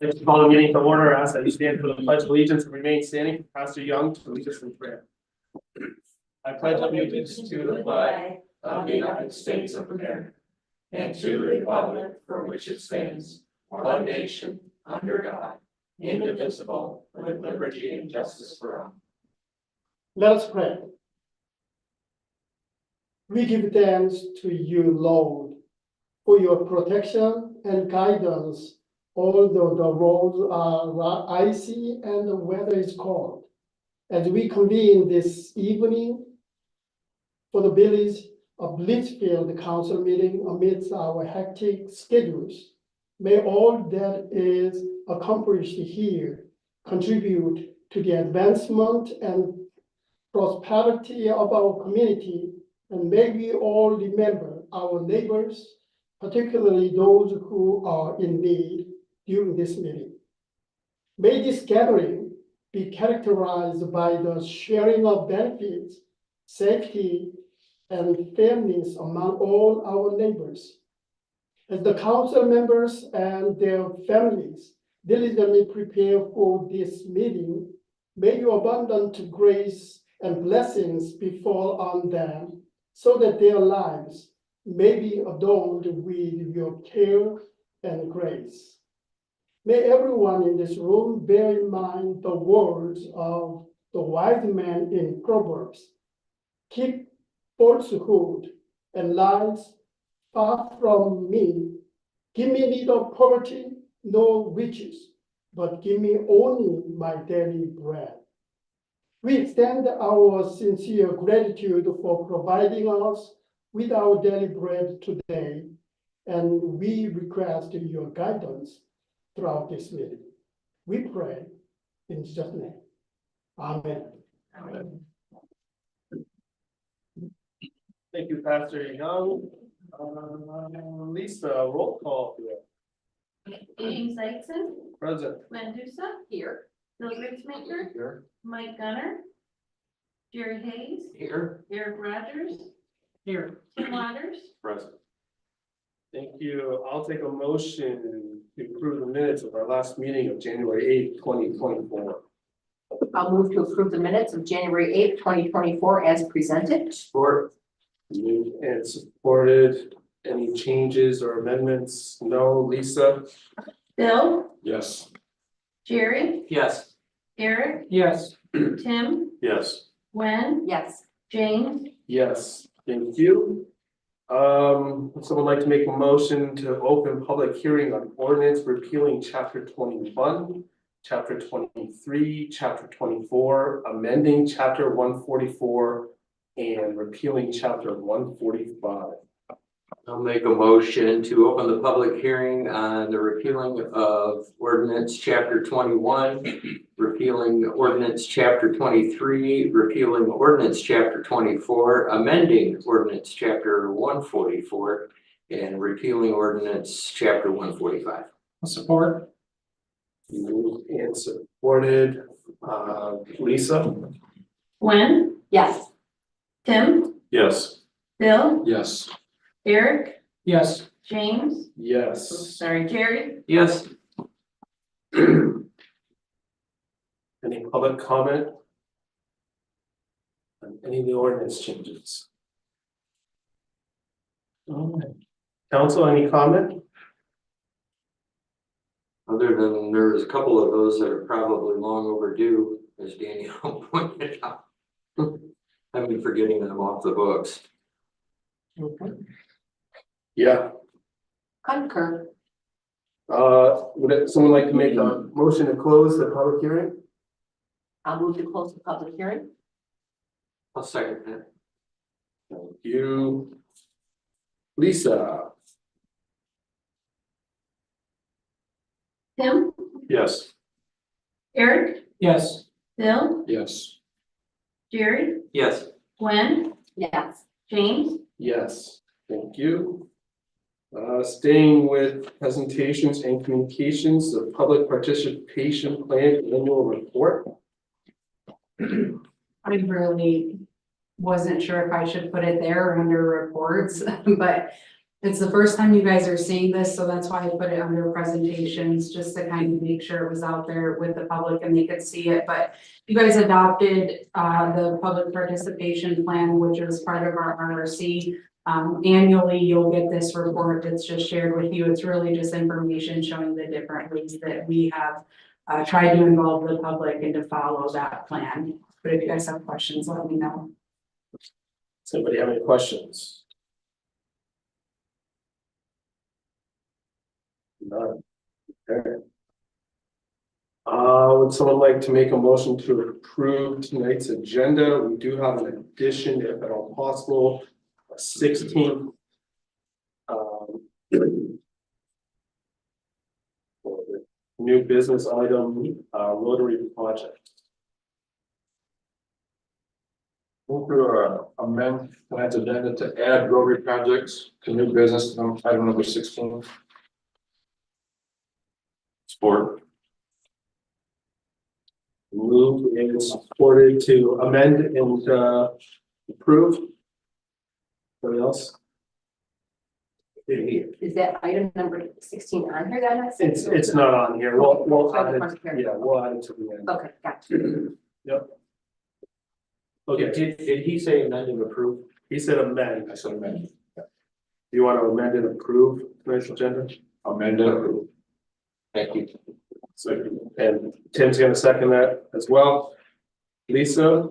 Let's call the meeting to order. Ask that you stand for the pledge of allegiance and remain standing. Pastor Young to lead us in prayer. I pledge allegiance to the flag of the United States of America and to the republic for which it stands, one nation, under God, indivisible, with liberty and justice for all. Let us pray. We give thanks to you, Lord, for your protection and guidance, although the roads are icy and the weather is cold. As we convene this evening for the village of Blissfield council meeting amidst our hectic schedules, may all that is accomplished here contribute to the advancement and prosperity of our community, and may we all remember our neighbors, particularly those who are in need during this meeting. May this gathering be characterized by the sharing of benefits, safety, and fairness among all our neighbors. As the council members and their families diligently prepare for this meeting, may your abundant grace and blessings befall on them, so that their lives may be adorned with your care and grace. May everyone in this room bear in mind the words of the wise man in Proverbs. Keep falsehood and lies far from me. Give me neither poverty nor riches, but give me only my daily bread. We extend our sincere gratitude for providing us with our daily bread today, and we request your guidance throughout this meeting. We pray in Jesus' name. Amen. Amen. Thank you, Pastor Young. Lisa, roll call here. James Dyson, Present. Mendoza, here. Bill Ritzmaker, Here. Mike Gunner, Jerry Hayes, Here. Eric Rogers, Here. Tim Waters. Present. Thank you. I'll take a motion to approve the minutes of our last meeting of January 8th, 2024. I'll move to approve the minutes of January 8th, 2024 as presented. Support. Moved and supported. Any changes or amendments? No. Lisa? Bill, Yes. Jerry, Yes. Eric, Yes. Tim, Yes. Gwen, Yes. James, Yes. Thank you. Would someone like to make a motion to open public hearing on ordinance repealing chapter 21, chapter 23, chapter 24, amending chapter 144, and repealing chapter 145? I'll make a motion to open the public hearing on the repealing of ordinance chapter 21, repealing ordinance chapter 23, repealing ordinance chapter 24, amending ordinance chapter 144, and repealing ordinance chapter 145. Support. Moved and supported. Lisa? Gwen, Yes. Tim, Yes. Bill, Yes. Eric, Yes. James, Yes. sorry, Jerry, Yes. Any public comment on any of the ordinance changes? Council, any comment? Other than there's a couple of those that are probably long overdue, as Danielle pointed out. I've been forgetting them off the books. Yeah. Concur. Someone like to make a motion to close the public hearing? I'll move to close the public hearing. I'll second that. Thank you. Lisa? Tim, Yes. Eric, Yes. Bill, Yes. Jerry, Yes. Gwen, Yes. James, Yes, thank you. Staying with presentations and communications, the public participation plan annual report. I really wasn't sure if I should put it there or under reports, but It's the first time you guys are seeing this, so that's why I put it under presentations, just to kind of make sure it was out there with the public and they could see it, but you guys adopted, the public participation plan, which is part of our RRC. Annually, you'll get this report that's just shared with you. It's really just information showing the different ways that we have tried to involve the public and to follow that plan. But if you guys have questions, let me know. Does anybody have any questions? None. Okay. Would someone like to make a motion to approve tonight's agenda? We do have an addition, if at all possible, 16th. New business item, Rotary project. Move to amend tonight's agenda to add Rotary projects to new business, item number 16. Support. Moved and supported to amend and approve. Anybody else? Is that item number 16 on here then? It's not on here. We'll add it. Okay, Yeah, we'll add it to the end. gotcha. Yep. Okay, Did he say amend and approve? he said amend. I said amend. Do you want to amend and approve tonight's agenda? Amend and approve. Thank you. So, and Tim's gonna second that as well. Lisa?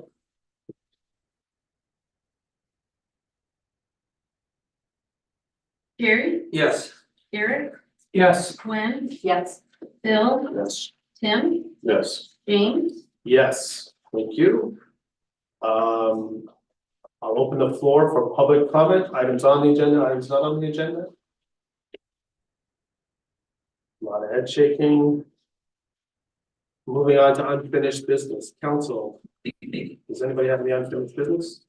Jerry, Yes. Eric, Yes. Gwen, Yes, Bill, Yes. Tim, Yes. James, Yes, thank you. I'll open the floor for public comment, items on the agenda, items not on the agenda. A lot of head shaking. Moving on to unfinished business, council. Does anybody have any unfinished business?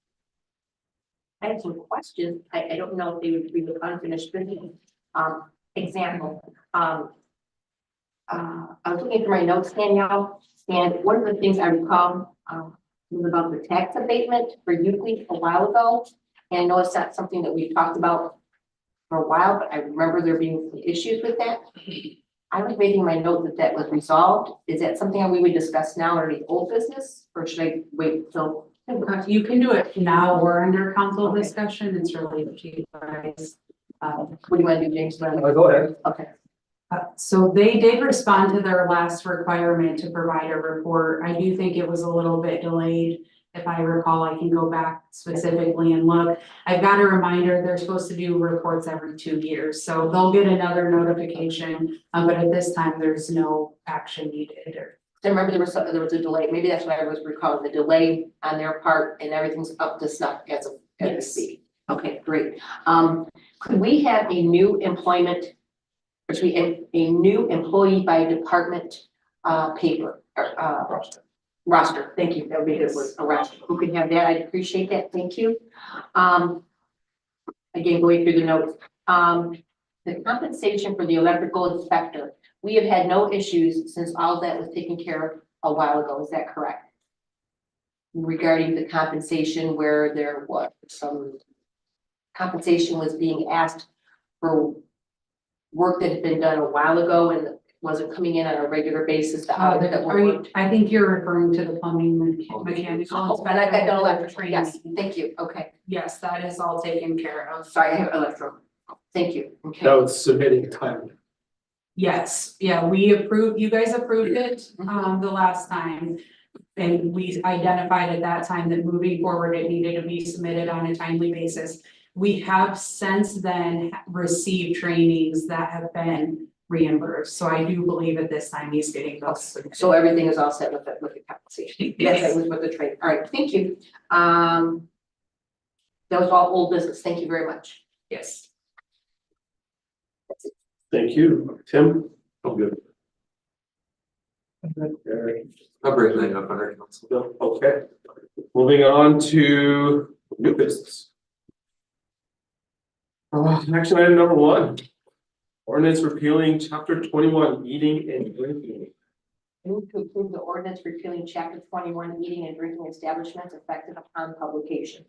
I have some questions. I don't know if they would be with unfinished business. Example, I was looking through my notes, Danielle, and one of the things I recall, was about the tax abatement for Euclid a while ago. And I know it's not something that we've talked about for a while, but I remember there being some issues with that. I was reading my note that that was resolved. Is that something we would discuss now or the old business, or should I wait till? You can do it now or under council discussion. It's really up to you guys. What do you want to do, James? Go ahead. Okay. So they did respond to their last requirement to provide a report. I do think it was a little bit delayed. If I recall, I can go back specifically and look. I've got a reminder, they're supposed to do reports every 2 years, so they'll get another notification. But at this time, there's no action needed. I remember there was a delay. Maybe that's what I was recalling, the delay on their part, and everything's up to snuff as we Yes. speak. Okay, great. Could we have a new employment, or should we a new employee by department paper or roster? Thank you. That would be a good word, a roster. Who could have that? I'd appreciate that. Thank you. Again, going through the notes. The compensation for the electrical inspector. We have had no issues since all that was taken care of a while ago. Is that correct? Regarding the compensation where there was some compensation was being asked for work that had been done a while ago and wasn't coming in on a regular basis. The hours that were worked. I think you're referring to the plumbing mechanical. Oh, and I've got no electrical. training. Yes, thank you. Okay, Yes, that is all taken care of. sorry, I have electrical. Thank you. Okay. That was submitting time. Yes, yeah, we approved, you guys approved it, the last time. And we identified at that time that moving forward, it needed to be submitted on a timely basis. We have since then received trainings that have been reimbursed, so I do believe at this time he's getting those. So everything is all set with the compensation. Yes. That was with the trade. All right, thank you. That was all old business. Thank you very much. Yes. Thank you. Tim? I'm good. Eric? I'll bring that up under council. No? Okay. Moving on to new business. Action item number 1. Ordinance repealing chapter 21, eating and drinking. Move to approve the ordinance repealing chapter 21, eating and drinking establishments effective upon publication.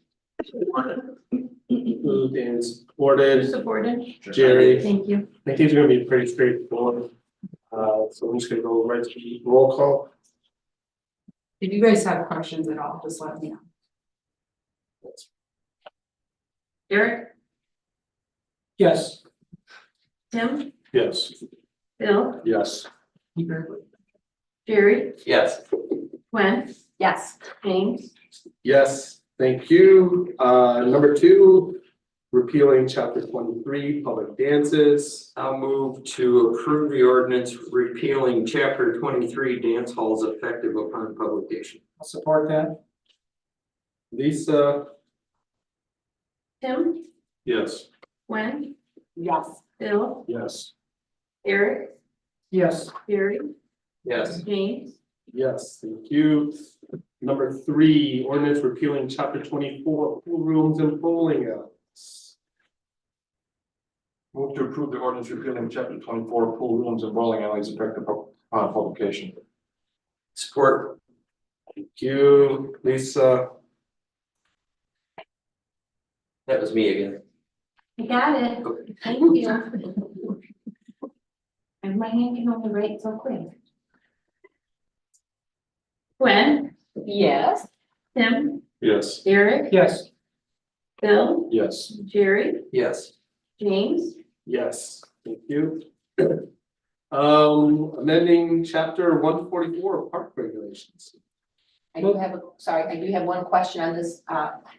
Moved and supported. Supported. Jerry, Thank you. I think these are gonna be pretty straightforward. So I'm just gonna go right to the roll call. If you guys have questions at all, just let me know. Eric, Yes. Tim, Yes. Bill, Yes. Jerry, Yes. Gwen, Yes. James, Yes, thank you. Number two, repealing chapter 23, public dances. I'll move to approve the ordinance repealing chapter 23 dance halls effective upon publication. I'll support that. Lisa, Tim, Yes. Gwen, Yes. Bill, Yes. Eric, Yes. Jerry, Yes. James, yes, thank you. Number three, ordinance repealing chapter 24, pool rooms and bowling alleys. Move to approve the ordinance repealing chapter 24 pool rooms and bowling alleys effective upon publication. Support. Thank you, Lisa. That was me again. I got it. Okay. Thank you. And my hand can only write so quick. Gwen, Yes. Tim, Yes. Eric, Yes. Bill, Yes. Jerry, Yes. James, Yes, thank you. Amending chapter 144 park regulations. I do have, I do have one question on this,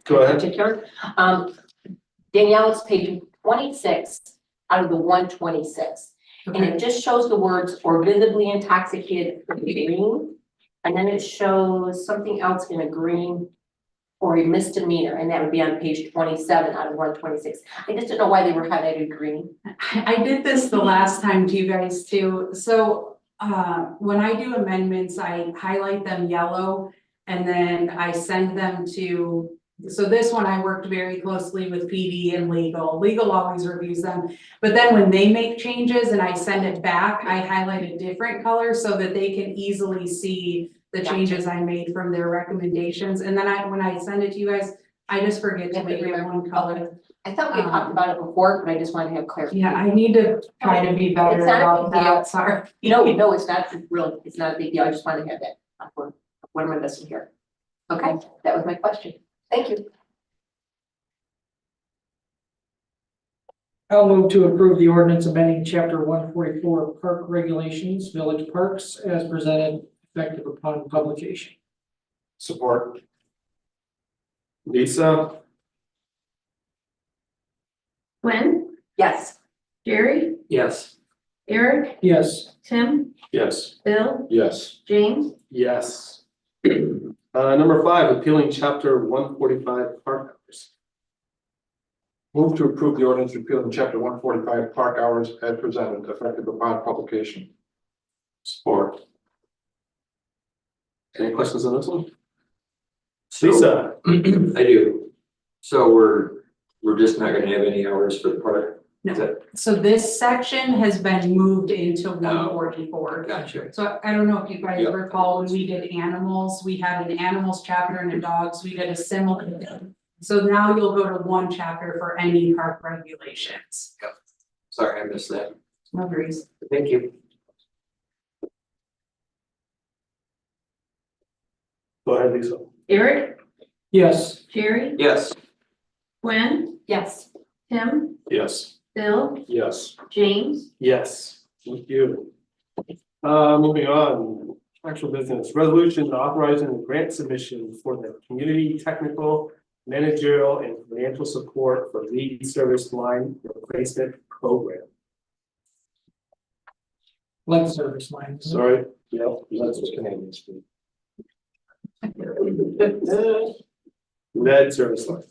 Go ahead. particular. Danielle, it's page 26 out of the 126. And Okay, it just shows the words or visibly intoxicated in green. And then it shows something else in a green or a misdemeanor, and that would be on page 27 out of 126. I just don't know why they were highlighted green. I did this the last time to you guys too, so, when I do amendments, I highlight them yellow. And then I send them to, so this one I worked very closely with PD and legal always reviews them. But then when they make changes and I send it back, I highlight a different color so that they can easily see the Gotcha. changes I made from their recommendations. And then when I send it to you guys, I just forget to Yeah, make it remember. one color. I thought we had talked about it before, but I just wanted to have clarity. Yeah, I need to try to be better It's not a about big deal. that, sorry. No, it's not real, it's not a big deal. I just wanted to have that. What am I missing here? Okay, that was my question. Thank you. I'll move to approve the ordinance amending chapter 144 park regulations, village parks, as presented, effective upon publication. Support. Lisa, Gwen, Yes. Jerry, Yes. Eric, Yes. Tim, Yes. Bill, Yes. James, yes. Number five, appealing chapter 145 park hours. Move to approve the ordinance repealing chapter 145 park hours as presented, effective upon publication. Support. Any questions on this one? So- Lisa, I do. So we're just not gonna have any hours for the park? Is No, that- so this section has been moved into 144. Gotcha. So I don't know if you guys Yeah. recall when we did animals, we had an animals chapter and a dogs, we did a similar thing. So now you'll go to one chapter for any park regulations. Sorry, I missed that. No worries. Thank you. go ahead, Lisa. Eric, Yes. Jerry, Yes. Gwen, Yes. Tim, Yes. Bill, Yes. James, Yes, thank you. Moving on, actual business, resolution authorizing the grant submission for the community technical, managerial and financial support for lead service line replacement program. Lead service lines. Sorry, yep. That's what Canadians speak. Lead service line.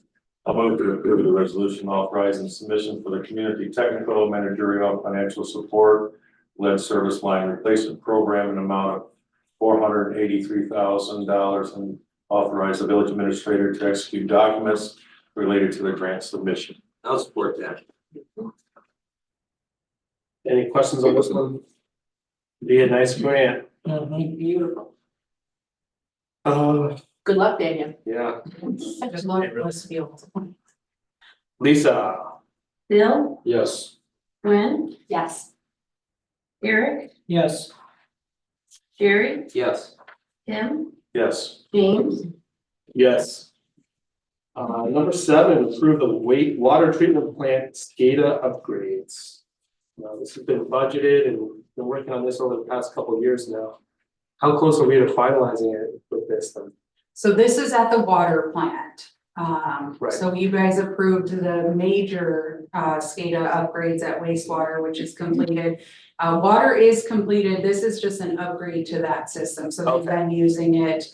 I'll move to approve the resolution authorizing submission for the community technical, managerial, financial support lead service line replacement program in amount of $483,000 and authorize the village administrator to execute documents related to the grant submission. I'll support that. Any questions on this one? Be a nice grant. Mhm. Beautiful. Uh, Good luck, Daniel. yeah. Just love Blissfield. Lisa. Bill, Yes. Gwen, Yes. Eric, Yes. Jerry, Yes. Tim, Yes. James, Yes. Number 7, approve the water treatment plant SCADA upgrades. Now, this has been budgeted and been working on this over the past couple of years now. How close are we to finalizing it with this then? So this is at the water plant. Right. So you guys approved the major SCADA upgrades at wastewater, which is completed. Water is completed. This is just an upgrade to that system. So they've been using it.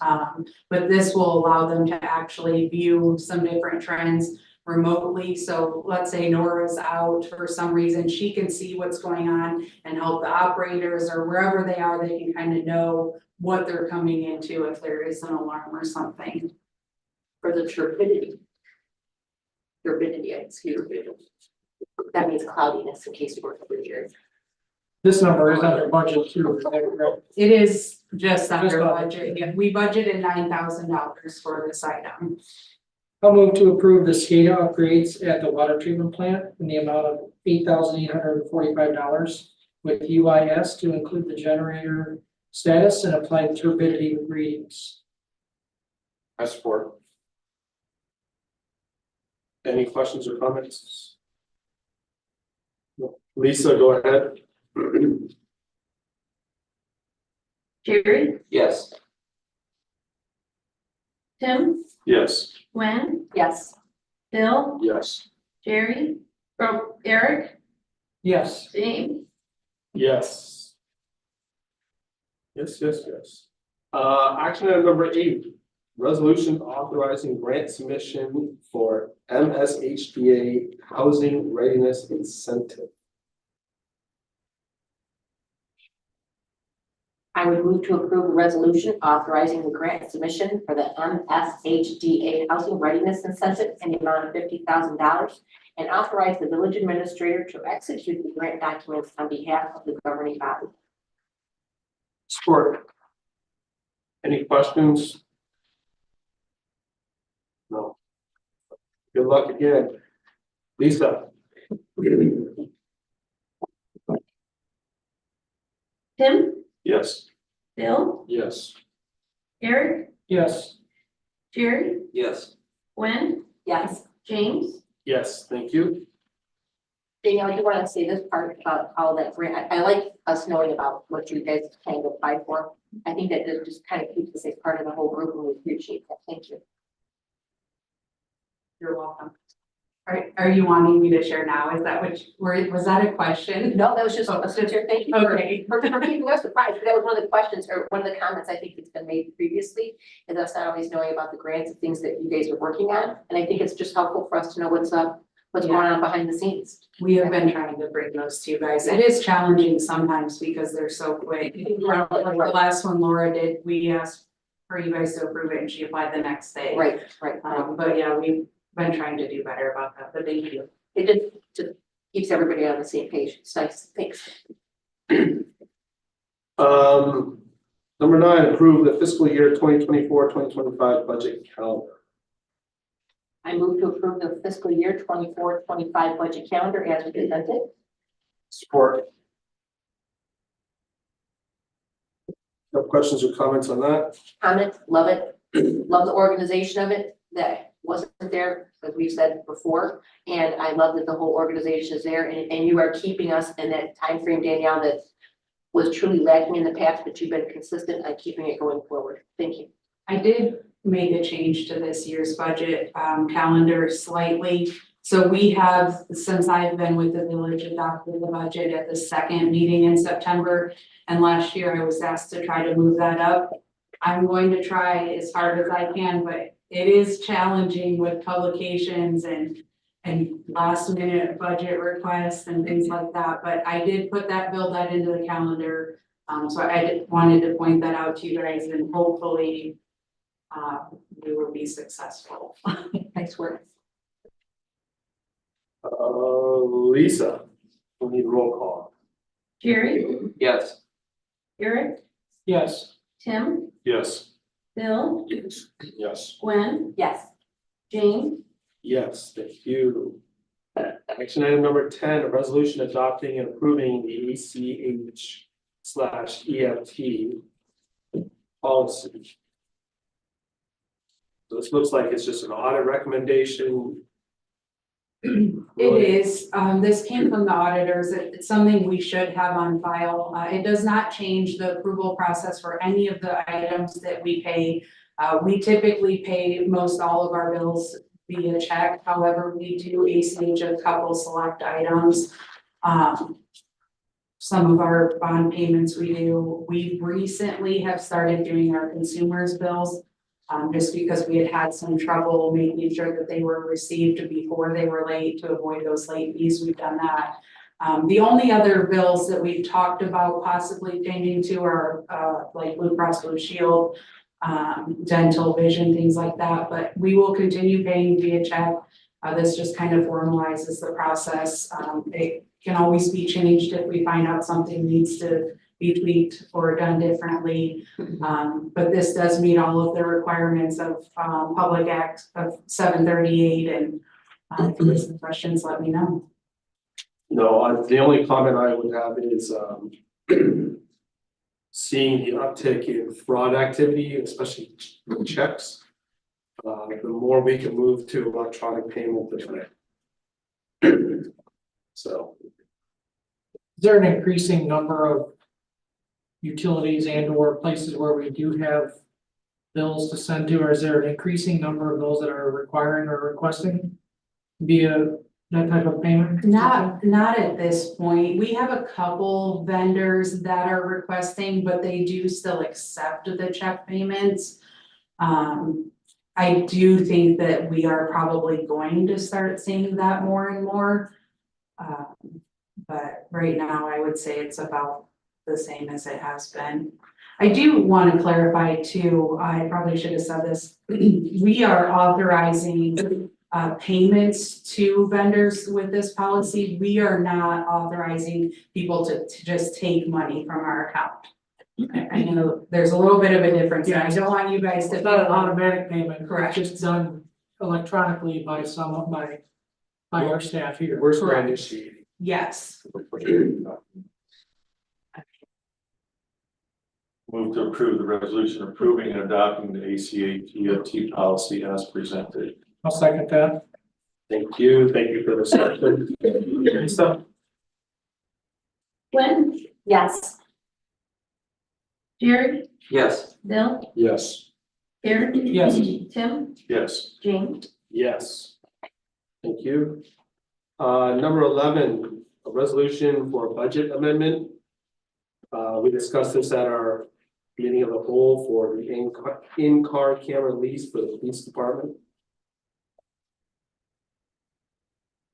But this will allow them to actually view some different trends remotely. So let's say Nora's out for some reason, she can see what's going on and help the operators or wherever they are, they can kind of know what they're coming into if there is an alarm or something. For the turbidity. Turbidity, excuse me. That means cloudiness in case you work over here. This number is under budget too, is that correct? It is just under Just under. budget. Yeah, we budgeted $9,000 for this item. I'll move to approve the SCADA upgrades at the water treatment plant in the amount of $8,845 with UIS to include the generator status and applied turbidity readings. I support. Any questions or comments? Lisa, go ahead. Jerry, Yes. Tim, Yes. Gwen, Yes. Bill, Yes. Jerry, Eric, Yes. James, Yes. Yes. Action item number 8, resolution authorizing grant submission for MSHDA Housing Readiness Incentive. I would move to approve a resolution authorizing the grant submission for the MSHDA Housing Readiness Incentive in the amount of $50,000 and authorize the village administrator to execute the grant documents on behalf of the governing body. Support. Any questions? No. Good luck again. Lisa. Tim, Yes. Bill, Yes. Eric, Yes. Jerry, Yes. Gwen, Yes. James, Yes, thank you. Danielle, you want to say this part about all that grant? I like us knowing about what you guys kind of applied for. I think that it just kind of keeps us as part of the whole group and we appreciate that. Thank you. You're welcome. Are you wanting me to share now? Is that was that a question? No, that was just a sincere thank you Okay. for keeping us surprised. That was one of the questions or one of the comments I think that's been made previously. Is us not always knowing about the grants and things that you guys are working on. And I think it's just helpful for us to know what's going on behind the scenes. We have been trying to bring those to you guys. It is challenging sometimes because they're so quick. Like the last one Laura did, we asked for you guys to approve it and she applied the next day. Right. But yeah, we've been trying to do better about that, but thank you. It just keeps everybody on the same page. It's nice. Thanks. Number 9, approve the fiscal year 2024-2025 budget calendar. I move to approve the fiscal year 24-25 budget calendar as presented. Support. No questions or comments on that? Comment, love it. Love the organization of it. That wasn't there, as we've said before. And I love that the whole organization is there and you are keeping us in that time frame, Danielle, that was truly lacking in the past, but you've been consistent on keeping it going forward. Thank you. I did make a change to this year's budget calendar slightly. So we have, since I've been with the village, adopted the budget at the second meeting in September. And last year I was asked to try to move that up. I'm going to try as hard as I can, but it is challenging with publications and last minute budget requests and things like that. But I did build that into the calendar. So I wanted to point that out to you guys and hopefully we will be successful. Nice work. Lisa, we need a roll call. Jerry, Yes. Eric, Yes. Tim, Yes. Bill, Yes. Gwen, Yes. James, Yes, thank you. Action item number 10, a resolution adopting and approving the ACH/EFT policy. So this looks like it's just an audit recommendation. It is, this came from the auditors, it's something we should have on file, it does not change the approval process for any of the items that we pay. We typically pay most all of our bills via check, however, we do ACH a couple select items. Some of our bond payments we do, we recently have started doing our consumers bills. Just because we had some trouble making sure that they were received before they were late to avoid those late fees, we've done that. The only other bills that we've talked about possibly changing to are, like Blue Cross Blue Shield, dental, vision, things like that, but we will continue paying via check. This just kind of formalizes the process. It can always be changed if we find out something needs to be tweaked or done differently. But this does meet all of the requirements of, Public Act of 738, and, if there's some questions, let me know. No, the only comment I would have is, seeing the uptick in fraud activity, especially with checks. The more we can move to electronic payment, the better. So, Is there an increasing number of utilities and or places where we do have bills to send to, or is there an increasing number of those that are requiring or requesting via that type of payment? Not at this point. We have a couple vendors that are requesting, but they do still accept the check payments. I do think that we are probably going to start seeing that more and more. But right now, I would say it's about the same as it has been. I do want to clarify too, I probably should have said this. We are authorizing payments to vendors with this policy. We are not authorizing people to just take money from our account. I know there's a little bit of a difference, and I don't want you guys to. It's not an automatic payment. Correct. It's just done electronically by some of by our staff here. we're brand initiating. Yes. Move to approve the resolution approving and adopting the ACH EFT policy as presented. I'll second that. Thank you for the discussion. Lisa? Gwen, Yes. Jerry, Yes. Bill, Yes. Eric. Yes. Tim, Yes. James. Yes. Thank you. Number 11, a resolution for a budget amendment. We discussed this at our meeting of the whole for the in-car camera lease for the police department.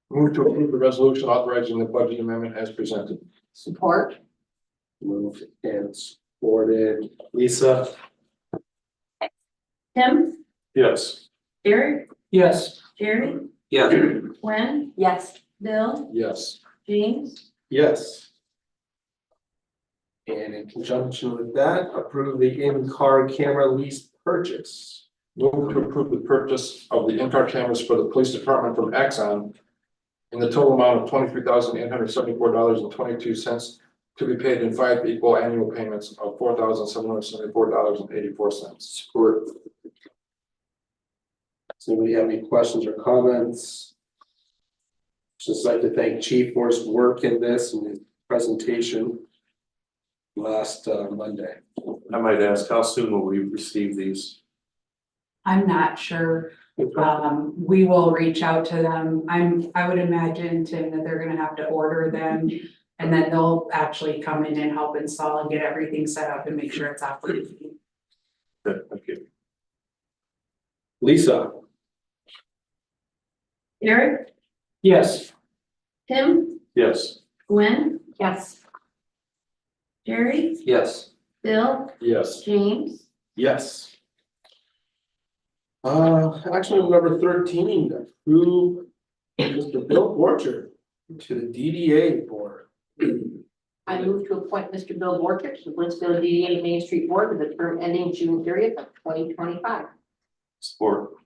Move to approve the resolution authorizing the budget amendment as presented. Support. Moved and supported. Lisa? Tim, Yes. Eric, Yes. Jerry, Yes. Gwen, Yes. Bill, Yes. James. Yes. And in conjunction with that, approve the in-car camera lease purchase. Move to approve the purchase of the in-car cameras for the police department from Axon in the total amount of $23,874.22 to be paid in 5 equal annual payments of $4,774.84. Support. Does anybody have any questions or comments? Just like to thank Chief for his work in this and his presentation last Monday. I might ask, how soon will we receive these? I'm not sure. We will reach out to them. I would imagine, Tim, that they're gonna have to order them. And then they'll actually come in and help install and get everything set up and make sure it's operating. Good, thank you. Lisa? Eric, Yes. Tim, Yes. Gwen, Yes. Jerry, Yes. Bill, Yes. James. Yes. Action item number 13, approve Mr. Bill Borcher to the DDA board. I move to appoint Mr. Bill Borchert to the Blissfield DDA Main Street Board with a term ending June 30th of 2025. Support.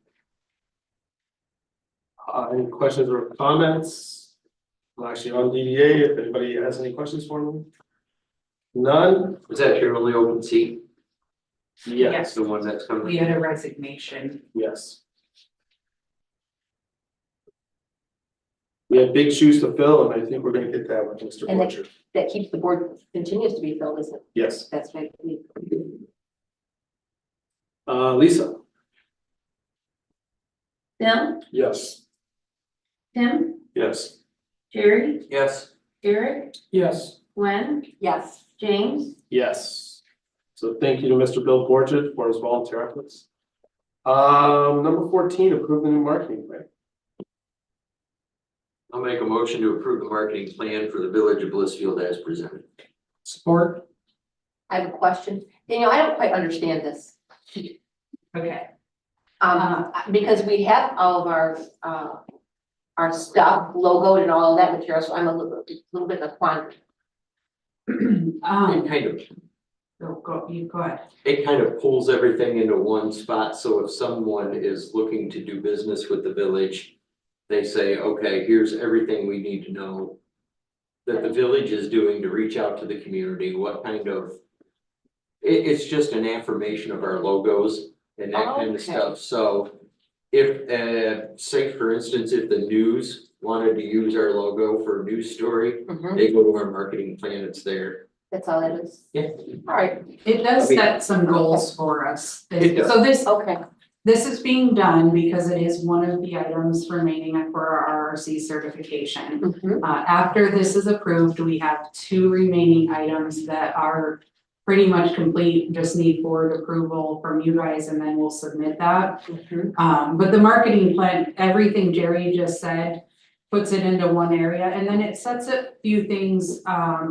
Any questions or comments? I'm actually on DDA, if anybody has any questions for me. None? Is that your only open seat? Yes, The one that's coming? We had a resignation. yes. We have big shoes to fill, and I think we're gonna get that with Mr. And Butcher. That keeps the board, continues to be filled, isn't it? Yes. That's right. Lisa? Bill, Yes. Tim, Yes. Jerry, Yes. Eric, Yes. Gwen, Yes. James, Yes. So thank you to Mr. Bill Borchett for his volunteer efforts. Number 14, approve the new marketing plan. I'll make a motion to approve the marketing plan for the Village of Blissfield as presented. Support. I have a question. Daniel, I don't quite understand this. Okay. Because we have all of our stuff logoed and all of that material, so I'm a little bit in a quandary. It Go ahead. it kind of pulls everything into one spot, so if someone is looking to do business with the village, they say, okay, here's everything we need to know that the village is doing to reach out to the community, what kind of, it's just an affirmation of our logos and that kind of Okay. stuff, so if, say for instance, if the news wanted to use our logo for a news story, they go to our marketing plan, it's there. That's all it is. Yeah. All right, It does I mean- set some goals for us. It does. So this, okay. this is being done because it is one of the items remaining for our RRC certification. Mhm. After this is approved, we have 2 remaining items that are pretty much complete, just need board approval from you guys, and then we'll submit that. Mhm. But the marketing plan, everything Jerry just said, puts it into one area, and then it sets a few things.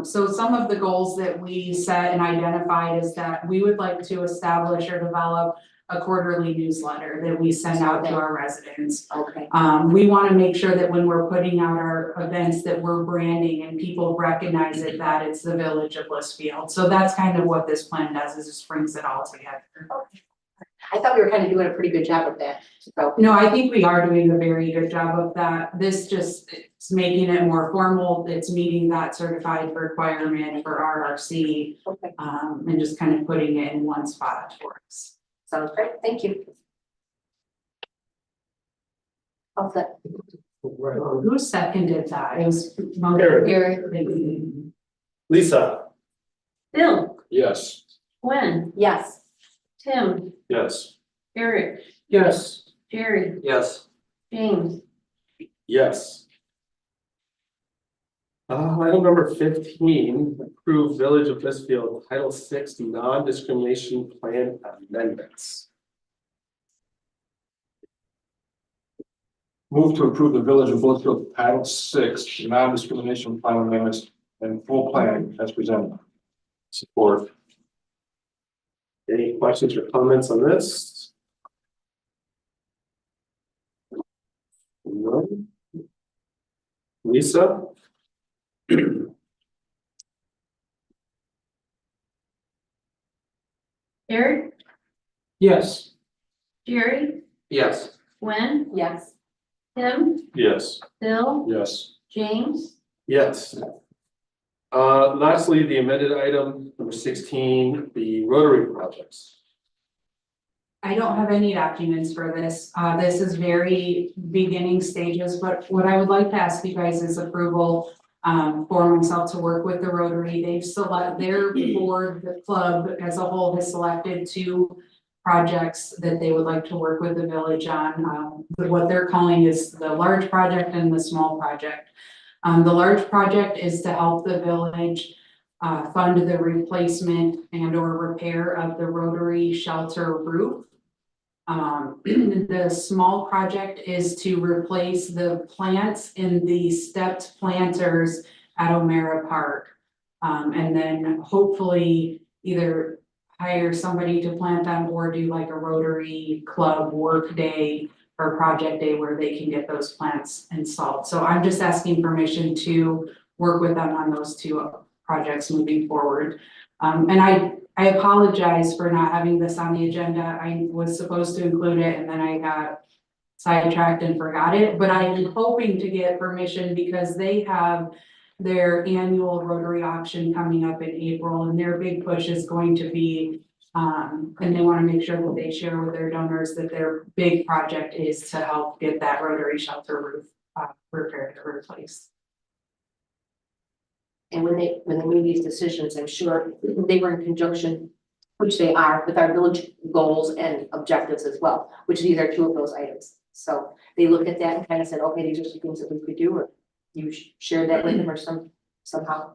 So some of the goals that we set and identified is that we would like to establish or develop a quarterly newsletter that we send out to our residents. Okay. We wanna make sure that when we're putting out our events, that we're branding and people recognize it, that it's the Village of Blissfield. So that's kind of what this plan does, is just brings it all together. I thought we were kind of doing a pretty good job of that, so. No, I think we are doing a very good job of that. This just, it's making it more formal. It's meeting that certified requirement for RRC, Okay, and just kind of putting it in one spot for us. sounds great, thank you. All set. Right on. Who seconded that? It was. Eric. Eric, Lisa? Bill, Yes. Gwen, Yes. Tim, Yes. Eric, Yes. Jerry, Yes. James, Yes. Item number 15, approve Village of Blissfield Title VI non-discrimination plan amendments. Move to approve the Village of Blissfield Title VI non-discrimination plan amendments and full plan as presented. Support. Any questions or comments on this? No. Lisa? Eric, Yes. Jerry, Yes. Gwen, Yes. Tim, Yes. Bill, Yes. James, Yes. Lastly, the amended item number 16, the Rotary projects. I don't have any documents for this. This is very beginning stages, but what I would like to ask you guys is approval for myself to work with the Rotary. They've their board, the club as a whole has selected 2 projects that they would like to work with the village on. What they're calling is the large project and the small project. The large project is to help the village fund the replacement and or repair of the Rotary shelter roof. The small project is to replace the plants in the stepped planters at O'Mara Park. And then hopefully either hire somebody to plant them or do like a Rotary Club work day or project day where they can get those plants installed. So I'm just asking permission to work with them on those 2 projects moving forward. And I apologize for not having this on the agenda. I was supposed to include it and then I got sidetracked and forgot it, but I am hoping to get permission because they have their annual Rotary auction coming up in April, and their big push is going to be, and they want to make sure that they share with their donors that their big project is to help get that Rotary shelter roof repaired or replaced. And when they made these decisions, I'm sure they were in conjunction, which they are, with our village goals and objectives as well, which these are two of those items. So they looked at that and kind of said, okay, these are some things that we could do, or you shared that with them or somehow.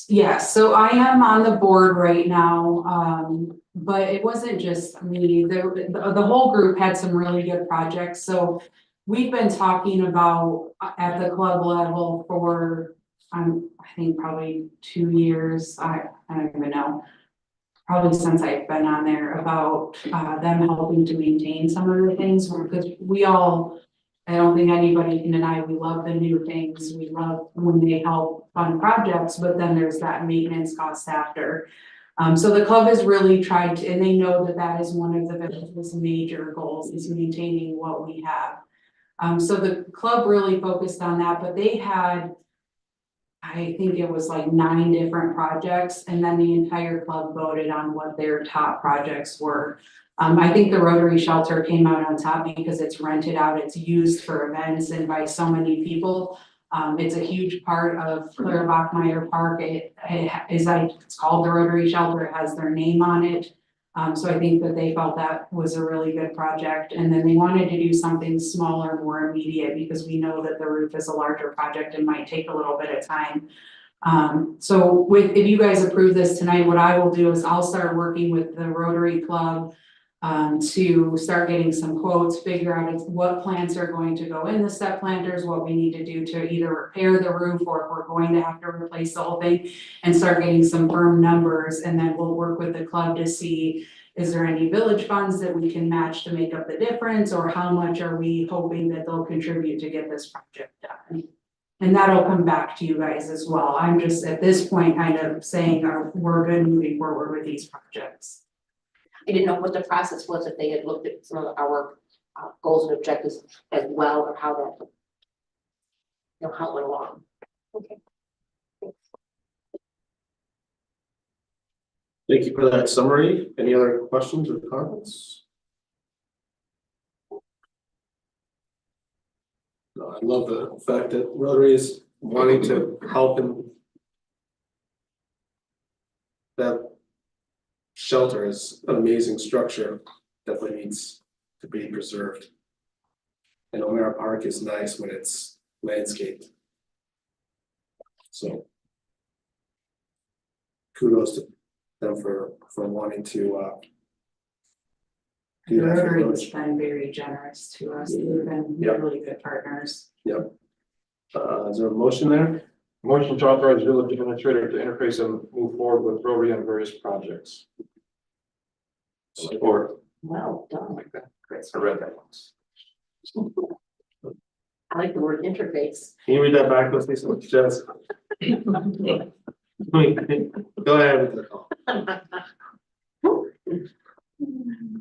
Yeah, so I am on the board right now, but it wasn't just me, the whole group had some really good projects, so we've been talking about at the club level for, I think probably 2 years, I don't even know. Probably since I've been on there about, them helping to maintain some of the things, because we all, I don't think anybody can deny, we love the new things, we love when they help fund projects, but then there's that maintenance cost after. So the club has really tried to, and they know that that is one of the village's major goals, is maintaining what we have. So the club really focused on that, but they had, I think it was like 9 different projects, and then the entire club voted on what their top projects were. I think the Rotary shelter came out on top because it's rented out, it's used for events and by so many people. It's a huge part of Clara Bachmeyer Park. It's called the Rotary shelter, it has their name on it. So I think that they felt that was a really good project, and then they wanted to do something smaller, more immediate, because we know that the roof is a larger project and might take a little bit of time. So if you guys approve this tonight, what I will do is I'll start working with the Rotary Club to start getting some quotes, figure out what plants are going to go in the step planters, what we need to do to either repair the roof, or if we're going to have to replace the whole thing, and start getting some firm numbers, and then we'll work with the club to see, is there any village funds that we can match to make up the difference, or how much are we hoping that they'll contribute to get this project done? And that'll come back to you guys as well. I'm just at this point kind of saying we're good moving forward with these projects. I didn't know what the process was, if they had looked at some of our goals and objectives as well, or how that, how it went along. Okay. Thank you for that summary. Any other questions or comments? No, I love the fact that Rotary is wanting to help, and that shelter is an amazing structure, definitely needs to be preserved. And O'Mara Park is nice when it's landscaped. So kudos to them for wanting to The do that for Rotary the has village. been very generous to us, they've been Yep. really good partners. Yep. Is there a motion there? Motion to authorize village administrator to interface and move forward with Rotary on various projects. Support. Well done. Like that. I read that once. I like the word interface. Can you read that back, let's see some Jess? Go ahead with the call.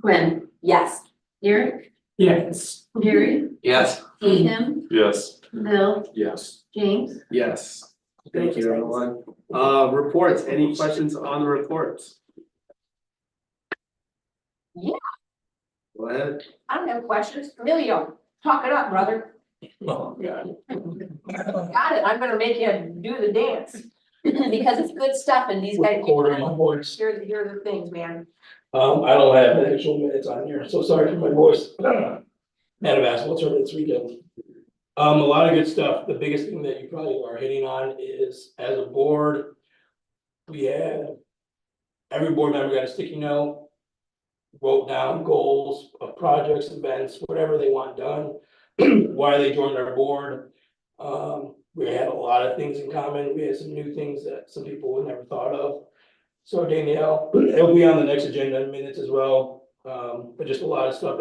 Quinn, Yes. Derek, Yes. Jerry, Yes. Tim, Yes. Bill, Yes. James. Yes. Thank you, everyone. Reports, any questions on the reports? Yeah. Go ahead. I don't have questions. Emilio, talk it up, brother. Oh, yeah. Got it. I'm gonna make you do the dance. Because it's good stuff, and these guys. Quarter of my voice. Here are the things, man. I don't have the actual minutes on here, so sorry for my voice. Had a basketball tournament this weekend. A lot of good stuff. The biggest thing that you probably are hitting on is, as a board, we had every board member got a sticky note, wrote down goals of projects, events, whatever they want done, why they joined our board. We had a lot of things in common. We had some new things that some people would never thought of. So Danielle, it'll be on the next agenda in minutes as well, but just a lot of stuff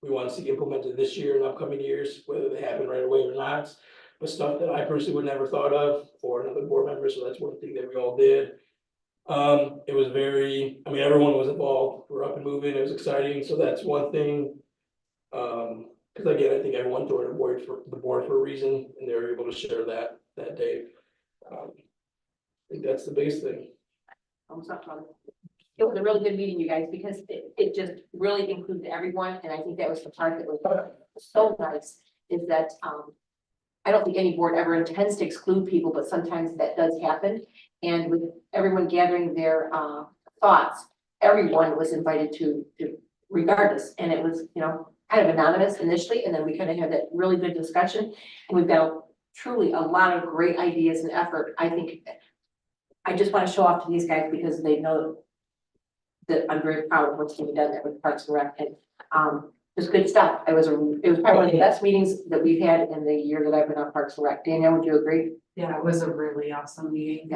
we want to see implemented this year and upcoming years, whether they happen right away or not. But stuff that I personally would never thought of, or another board member, so that's one thing that we all did. It was everyone was involved, we're up and moving, it was exciting, so that's one thing. Cause again, I think I went to the board for a reason, and they were able to share that day. I think that's the biggest thing. Thumbs up, brother. It was a really good meeting, you guys, because it just really included everyone, and I think that was the part that was so nice, is that, I don't think any board ever intends to exclude people, but sometimes that does happen. And with everyone gathering their, thoughts, everyone was invited to regardless, and it was, kind of anonymous initially, and then we kind of had that really good discussion. And we've got truly a lot of great ideas and effort. I think, I just want to show off to these guys because they know that I'm very proud of what's being done there with Parks and Rec, and, it was good stuff. It was probably one of the best meetings that we've had in the year that I've been on Parks and Rec. Danielle, would you agree? Yeah, it was a really awesome meeting.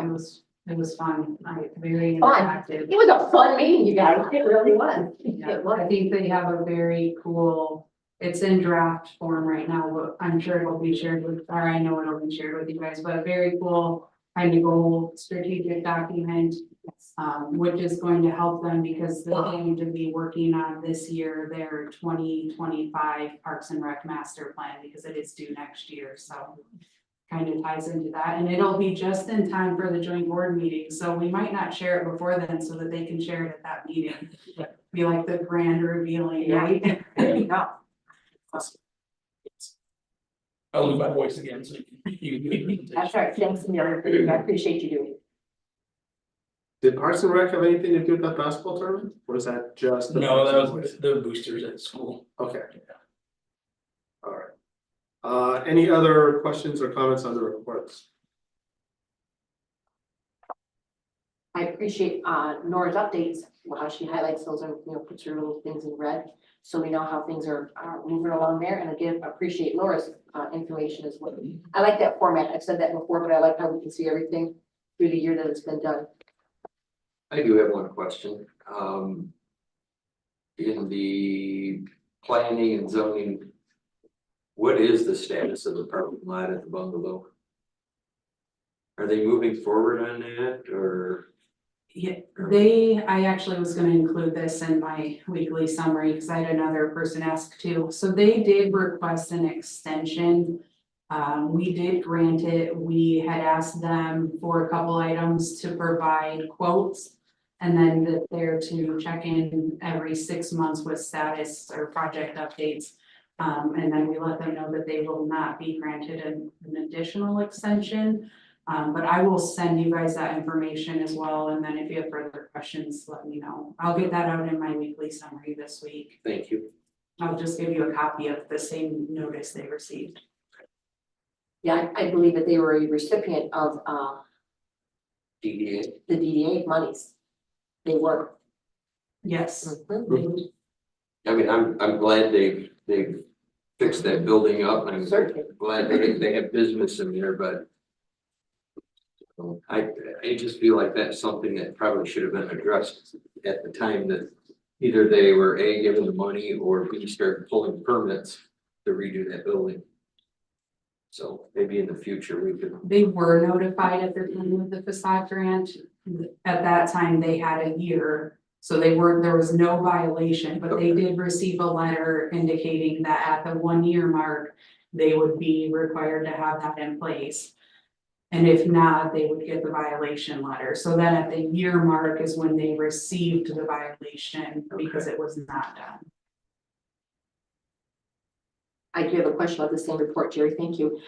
It was fun. Very Fun. interactive. It was a fun meeting, you guys. It really was. Yeah, It was. I think they have a very cool, it's in draft form right now, but I'm sure it'll be shared with, or I know it'll be shared with you guys, but a very cool kind of goal strategic document. Which is going to help them because they're going to be working on this year, their 2025 Parks and Rec master plan, because it is due next year, so. Kind of ties into that, and it'll be just in time for the joint board meeting, so we might not share it before then so that they can share it at that meeting. Be like the grand revealing, right? There you go. I'll lose my voice again, so you. That's right. Thanks, Amelia. I appreciate you doing it. Did Parks and Rec have anything to do with that basketball tournament? Or was that just? the No, Parks and that was Boys? the boosters at school. Okay. All right. Any other questions or comments on the reports? I appreciate Nora's updates, how she highlights those and, puts her little things in red. So we know how things are moving along there, and again, appreciate Laura's information as well. I like that format. I've said that before, but I like how we can see everything through the year that it's been done. I do have one question. In the planning and zoning, what is the status of the parking lot at the bungalow? Are they moving forward on that, or? Yeah, I actually was gonna include this in my weekly summary, because I had another person ask too. So they did request an extension. We did grant it. We had asked them for a couple items to provide quotes. And then that they're to check in every 6 months with status or project updates. And then we let them know that they will not be granted an additional extension. But I will send you guys that information as well, and then if you have further questions, let me know. I'll get that out in my weekly summary this week. Thank you. I'll just give you a copy of the same notice they received. Yeah, I believe that they were a recipient of DDA. the DDA monies. They were. Yes. Mhm. I mean, I'm glad they've fixed that building up, and I'm Certainly. glad they have business in there, but. I just feel like that's something that probably should have been addressed at the time that either they were A, given the money, or B, started pulling permits to redo that building. So maybe in the future we could. They were notified at the time of the facade grant. At that time, they had a year, so there was no violation, but they did receive a letter indicating that at the 1 year mark, they would be required to have that in place. And if not, they would get the violation letter. So then at the year mark is when they received the violation because it was not done. I do have a question about the same report, Jerry, thank you.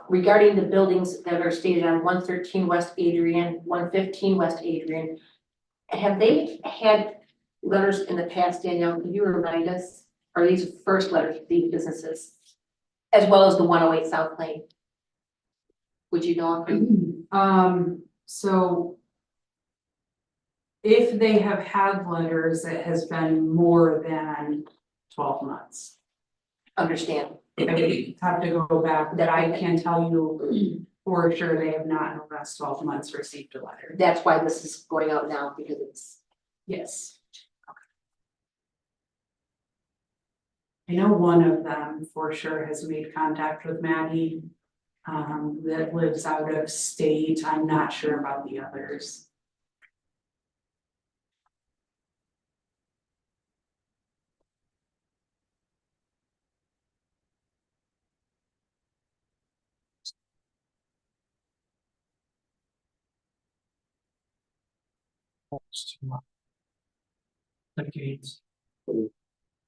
Regarding the buildings that are stated on 113 West Adrian, 115 West Adrian, have they had letters in the past, Danielle? Can you remind us? Are these first letters to these businesses? As well as the 108 South Lane? Would you know? So if they have had letters, it has been more than 12 months. Understand. I would have to go back, but I can tell you for sure they have not in the last 12 months received a letter. That's why this is going out now, because it's. Yes. I know one of them for sure has made contact with Maddie. That lives out of state. I'm not sure about the others. almost 2 months. Decades, The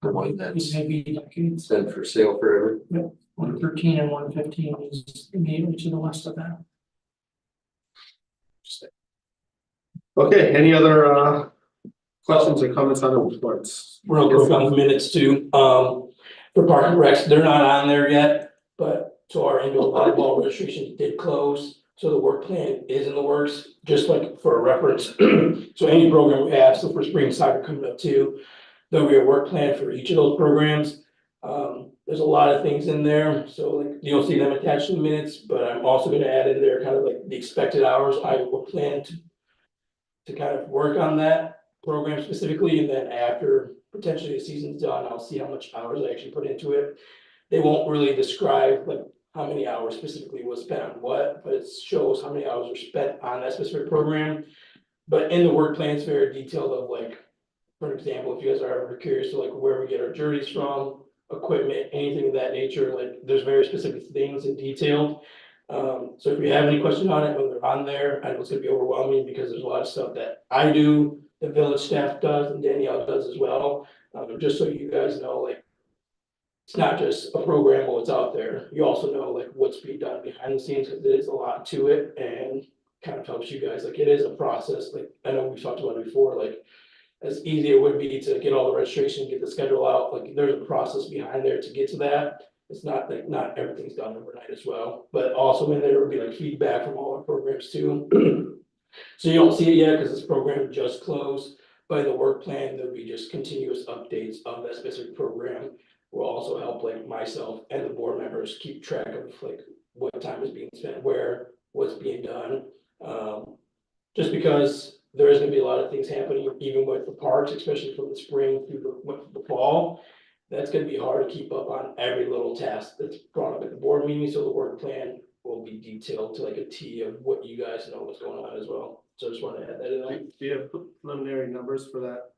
one that's maybe decades, been for sale forever. 113 and 115 is immediately to the west of that. Okay, any other questions or comments on the reports? Real quick on the minutes too, for Park and Recs, they're not on there yet, but so our indoor volleyball registration did close. So the work plan is in the works, just like for a reference. So any program we have, so for spring soccer coming up too, there'll be a work plan for each of those programs. There's a lot of things in there, so like you'll see them attached to the minutes, but I'm also gonna add in there kind of like the expected hours I will plan to kind of work on that program specifically, and then after potentially the season's done, I'll see how much hours I actually put into it. They won't really describe like how many hours specifically was spent on what, but it shows how many hours are spent on that specific program. But in the work plan, it's very detailed of like, for example, if you guys are ever curious to like where we get our jerseys from, equipment, anything of that nature, like there's very specific things and detailed. So if you have any questions on it, when they're on there, I know it's gonna be overwhelming because there's a lot of stuff that I do, the village staff does, and Danielle does as well. Just so you guys know, like, it's not just a program, what's out there. You also know like what's being done behind the scenes, because there's a lot to it and kind of helps you guys. Like it is a process. Like I know we've talked about it before, like as easy it would be to get all the registration, get the schedule out, like there's a process behind there to get to that. It's not like not everything's done overnight as well, but also in there would be like feedback from all our programs too. So you don't see it yet because this program just closed. By the work plan, there'll be just continuous updates of that specific program. Will also help like myself and the board members keep track of like what time is being spent, where, what's being done. Just because there is gonna be a lot of things happening, even with the parks, especially from the spring through the fall. That's gonna be hard to keep up on every little task that's brought up at the board meeting, so the work plan will be detailed to like a T of what you guys know what's going on as well. So I just wanted to add that in there. Do you have preliminary numbers for that?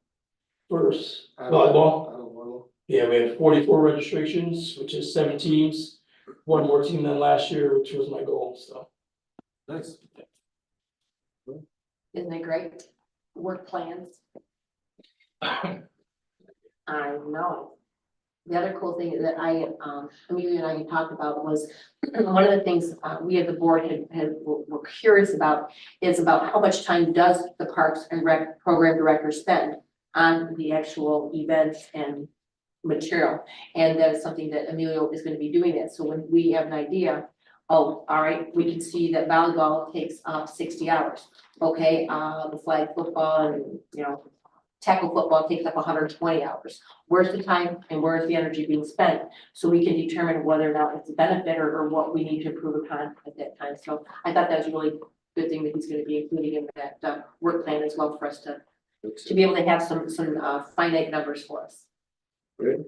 First, volleyball. Volleyball. Yeah, we had 44 registrations, which is 7 teams, one more team than last year, which was my goal, so. Nice. Isn't it great? Work plans. I know. The other cool thing that Amelia and I talked about was, one of the things we at the board were curious about is about how much time does the Parks and Rec program director spend on the actual events and material. And that is something that Emilio is going to be doing that. So when we have an idea, oh, all right, we can see that volleyball takes up 60 hours. Okay, the flag football and, you know, tackle football takes up 120 hours. Where's the time and where's the energy being spent? So we can determine whether or not it's a benefit or what we need to improve upon at that time. So I thought that was a really good thing that he's going to be including in that work plan as well for us to be able to have some finite numbers for us. Great.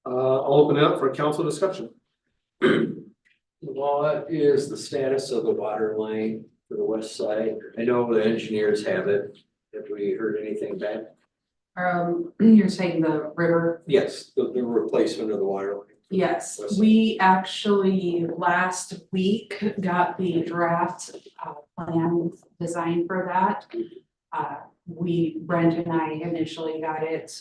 I'll open it up for council discussion. What is the status of the water line for the west side? I know the engineers have it. Have we heard anything back? You're saying the river? Yes, the replacement of the water line. Yes, we actually last week got the draft plan design for that. Brent and I initially got it.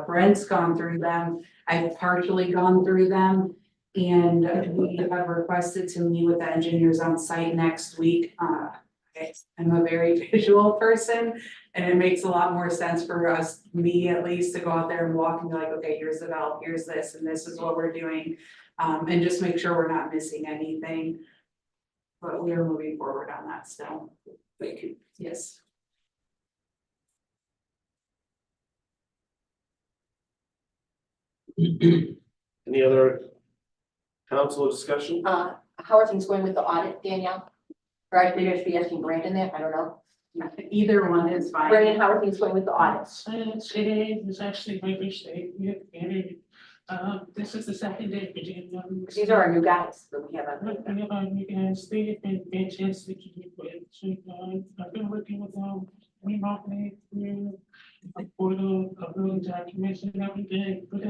Brent's gone through them. I've partially gone through them. And we have requested to meet with the engineers on site next week. I'm a very visual person, and it makes a lot more sense for us, me at least, to go out there and walk and be like, okay, here's the valve, here's this, and this is what we're doing. And just make sure we're not missing anything. But we are moving forward on that still. Thank you. Yes. Any other council discussion? How are things going with the audit, Danielle? Or I figured I should be asking Brandon that, I don't know. Either one is fine. Brandon, how are things going with the audits? Today is actually my first day. This is the second day for January. These are our new guys that we have on. You guys, they have been fantastic. I've been working with them remotely through for the uploading documents and everything, but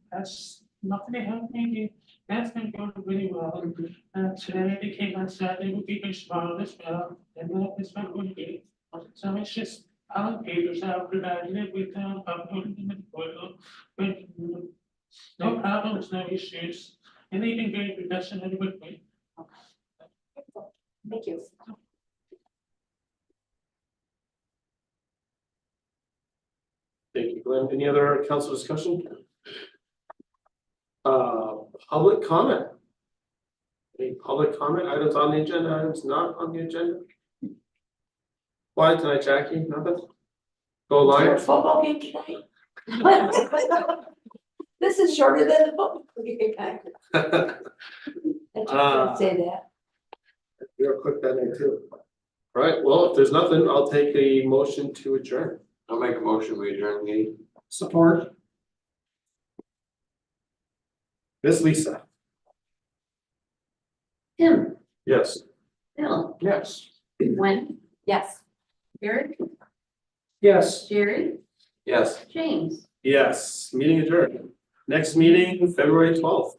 that's nothing to help me. That's been going really well. Today they came outside, they were keeping strong as well, and it's been really good. So it's just, alligators are provided every time, no problems, no issues, and they've been very professional with me. Thank you. Thank you, Glenn. Any other council discussion? Public comment? Any public comment items on the agenda, items not on the agenda? Why tonight, Jackie? Nothing? Go Lions? Football game tonight. This is shorter than the football game. I just can't say that. You're quick that night too. All right, well, if there's nothing, I'll take a motion to adjourn. I'll make a motion, we adjourn the meeting. Support. Miss Lisa? Tim, Yes. Bill, Yes. Gwen, Yes. Eric, Yes. Jerry, Yes. James. Yes, meeting adjourned. Next meeting, February 12th.